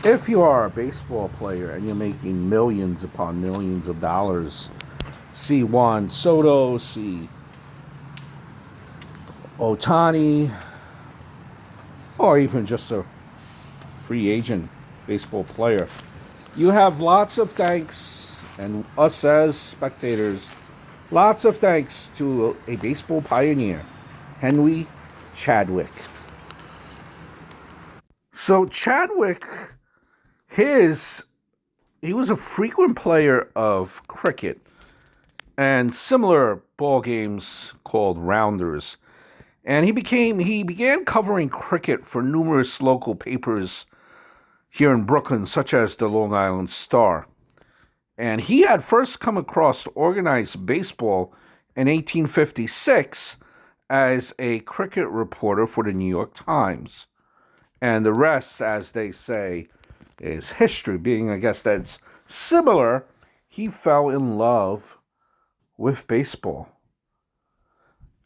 If you are a baseball player and you're making millions upon millions of dollars, see Juan Soto, see Otani, or even just a free agent baseball player, you have lots of thanks, and us as spectators, lots of thanks to a baseball pioneer, Henry Chadwick. So Chadwick, his he was a frequent player of cricket and similar ball games called rounders. And he began covering cricket for numerous local papers here in Brooklyn, such as the Long Island Star. And he had first come across organized baseball in 1856 as a cricket reporter for the New York Times. And the rest, as they say, is history, being, I guess, that's similar. He fell in love with baseball.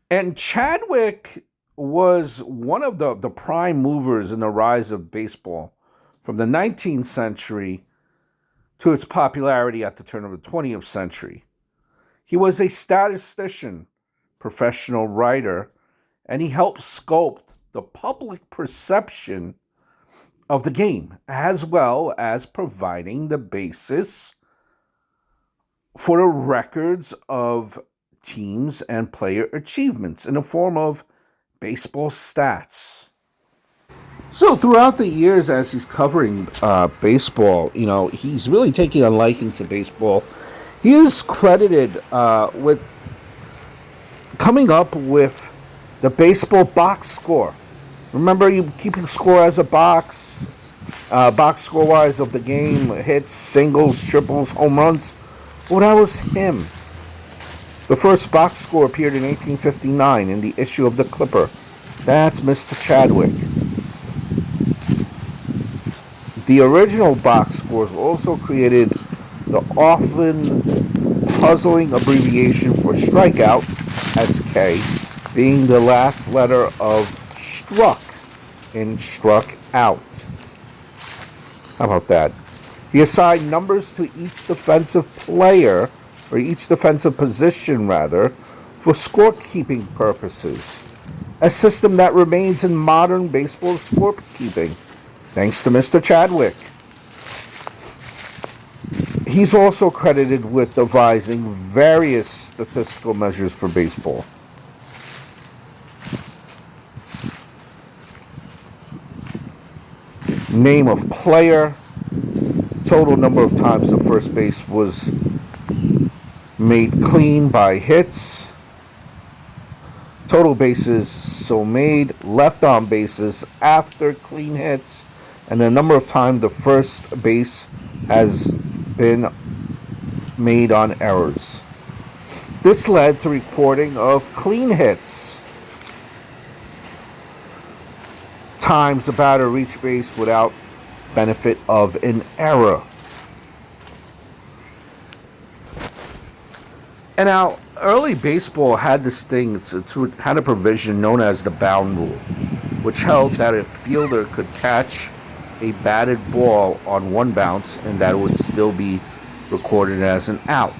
And Chadwick was one of the prime movers in the rise of baseball from the 19th century to its popularity at the turn of the 20th century. He was a statistician, professional writer, and he helped sculpt the public perception of the game, as well as providing the basis for the records of teams and player achievements in the form of baseball stats. So throughout the years, as he's covering baseball, he's really taking a liking to baseball. He is credited with coming up with the baseball box score. Remember, you keeping score as a box score wise of the game, hits, singles, triples, home runs. Well, that was him. The first box score appeared in 1859 in the issue of the Clipper. That's Mr. Chadwick. The original box scores also created the often puzzling abbreviation for strikeout, SK, being the last letter of struck in struck out. How about that? He assigned numbers to each defensive player, or each defensive position rather, for scorekeeping purposes. A system that remains in modern baseball scorekeeping, thanks to Mr. Chadwick. He's also credited with devising various statistical measures for baseball. Name of player, total number of times the first base was made clean by hits, total bases so made, left on bases after clean hits, and the number of times the first base has been made on errors. This led to recording of clean hits, times the batter reached base without benefit of an error. And now, early baseball had this thing, it had a provision known as the bound rule, which held that a fielder could catch a batted ball on one bounce and that it would still be recorded as an out.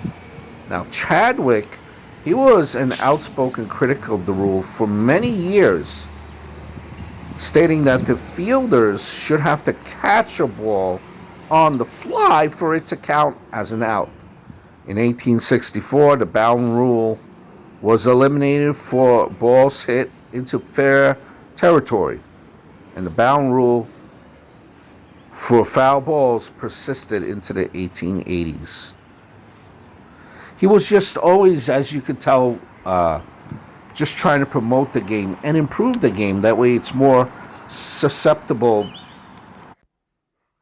Now, Chadwick, he was an outspoken critic of the rule for many years, stating that the fielders should have to catch a ball on the fly for it to count as an out. In 1864, the bound rule was eliminated for balls hit into fair territory, and the bound rule for foul balls persisted into the 1880s. He was just always, as you could tell, just trying to promote the game and improve the game. That way it's more susceptible.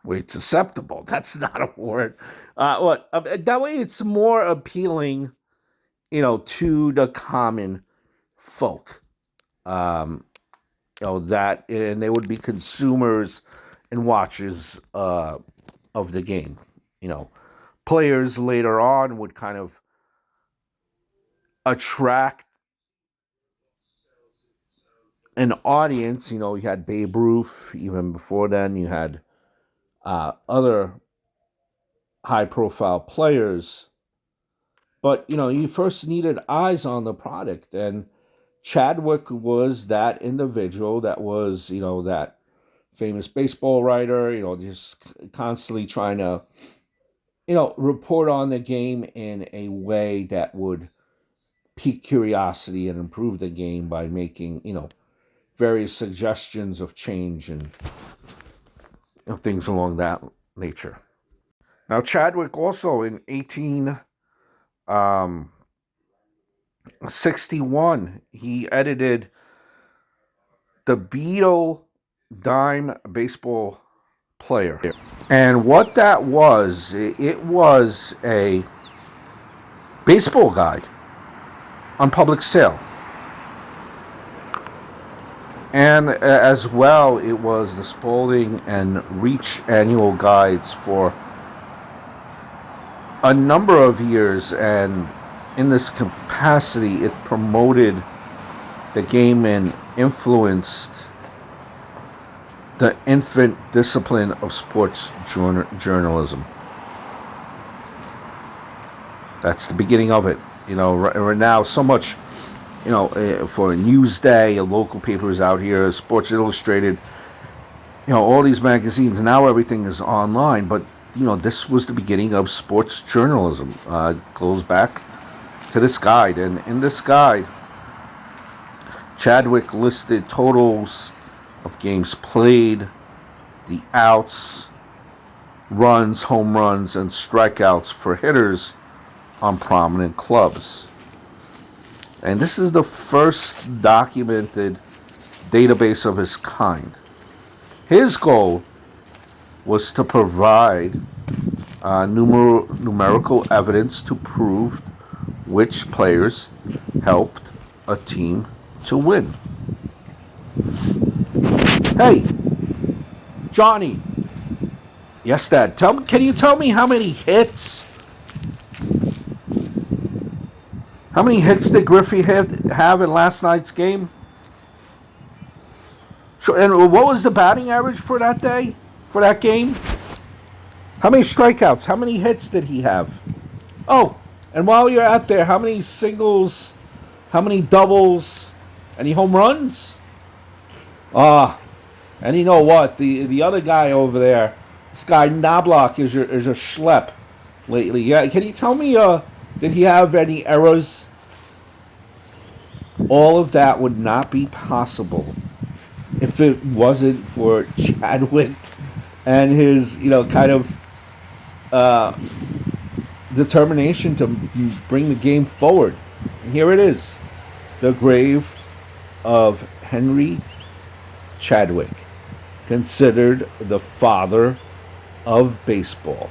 Wait, susceptible. That's not a word. That way it's more appealing, to the common folk. Um, that, and they would be consumers and watchers of the game. You know, players later on would kind of attract an audience. You had Babe Ruth. Even before then, you had other high-profile players. But, you first needed eyes on the product. And Chadwick was that individual that was, that famous baseball writer, just constantly trying to, report on the game in a way that would pique curiosity and improve the game by making, various suggestions of change and things along that nature. Now, Chadwick also in 1861, he edited the Beetle Dime Baseball Player. And what that was, it was a baseball guide on public sale. And as well, it was the Spalding and Reach annual guides for a number of years. And in this capacity, it promoted the game and influenced the infant discipline of sports journalism. That's the beginning of it. Right now, so much, for Newsday, a local papers out here, Sports Illustrated, all these magazines. Now everything is online, but, this was the beginning of sports journalism. Goes back to this guide. And in this guide, Chadwick listed totals of games played, the outs, runs, home runs, and strikeouts for hitters on prominent clubs. And this is the first documented database of its kind. His goal was to provide numerical evidence to prove which players helped a team to win. Hey, Johnny. Yes, Dad. Can you tell me how many hits did Griffey have in last night's game? Sure. And what was the batting average for that day? For that game? How many strikeouts? How many hits did he have? Oh, and while you're out there, how many singles? How many doubles? Any home runs? And you know what? The other guy over there, this guy Knobloch is a schlep lately. Yeah, can you tell me? Did he have any errors? All of that would not be possible if it wasn't for Chadwick and his, kind of determination to bring the game forward. And here it is, the grave of Henry Chadwick, considered the father of baseball.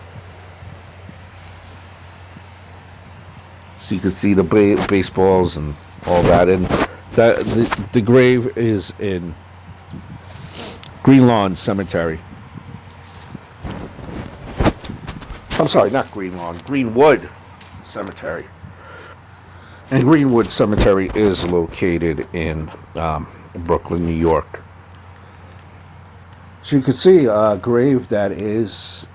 So you can see the baseballs and all that. And the grave is in Green Lawn Cemetery. I'm sorry, not Green Lawn, Greenwood Cemetery. And Greenwood Cemetery is located in Brooklyn, New York. So you can see a grave that is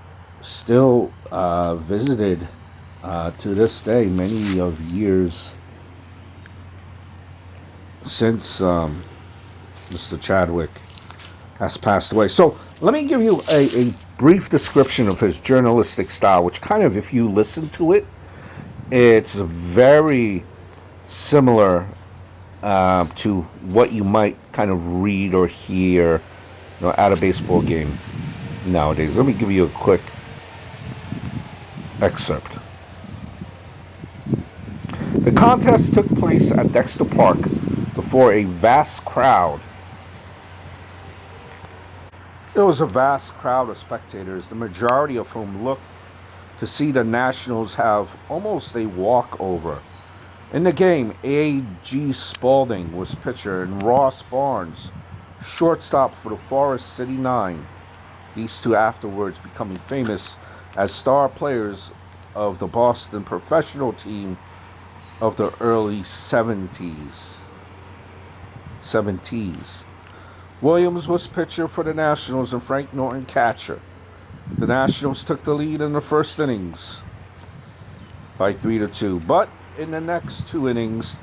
still visited to this day, many of years since Mr. Chadwick has passed away. So let me give you a brief description of his journalistic style, which kind of, if you listen to it, it's very similar to what you might kind of read or hear, at a baseball game nowadays. Let me give you a quick excerpt. The contest took place at Dexter Park before a vast crowd. There was a vast crowd of spectators, the majority of whom looked to see the Nationals have almost a walkover. In the game, A.G. Spalding was pitcher and Ross Barnes shortstop for the Forest City Nine. These two afterwards becoming famous as star players of the Boston professional team of the early 70s. Williams was pitcher for the Nationals and Frank Norton catcher. The Nationals took the lead in the first innings by 3-2. But in the next two innings,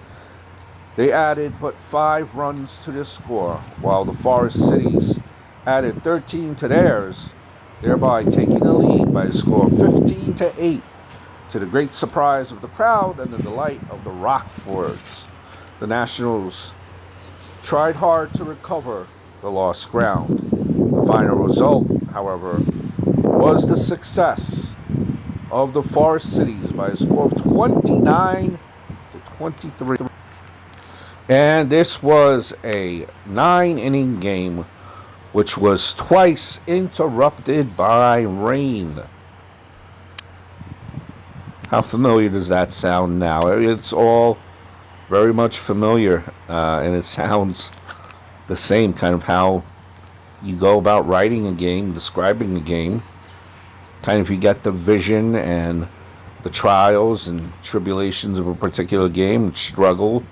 they added but 5 runs to their score, while the Forest Cities added 13 to theirs, thereby taking the lead by a score of 15-8, to the great surprise of the crowd and the delight of the Rockfords. The Nationals tried hard to recover the lost ground. The final result, however, was the success of the Forest Cities by a score of 29-23. And this was a 9-inning game, which was twice interrupted by rain. How familiar does that sound now? It's all very much familiar, and it sounds the same, kind of how you go about writing a game, describing a game. Kind of you get the vision and the trials and tribulations of a particular game, struggle,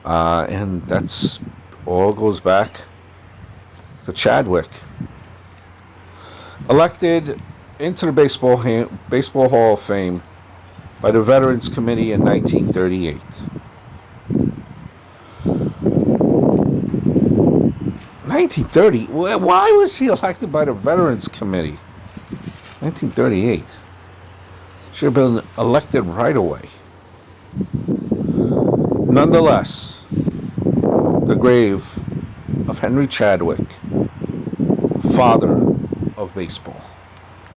and that's all goes back to Chadwick. Elected into the Baseball Hall of Fame by the Veterans Committee in 1938. 1930? Why was he elected by the Veterans Committee? 1938. Should have been elected right away. Nonetheless, the grave of Henry Chadwick, father of baseball.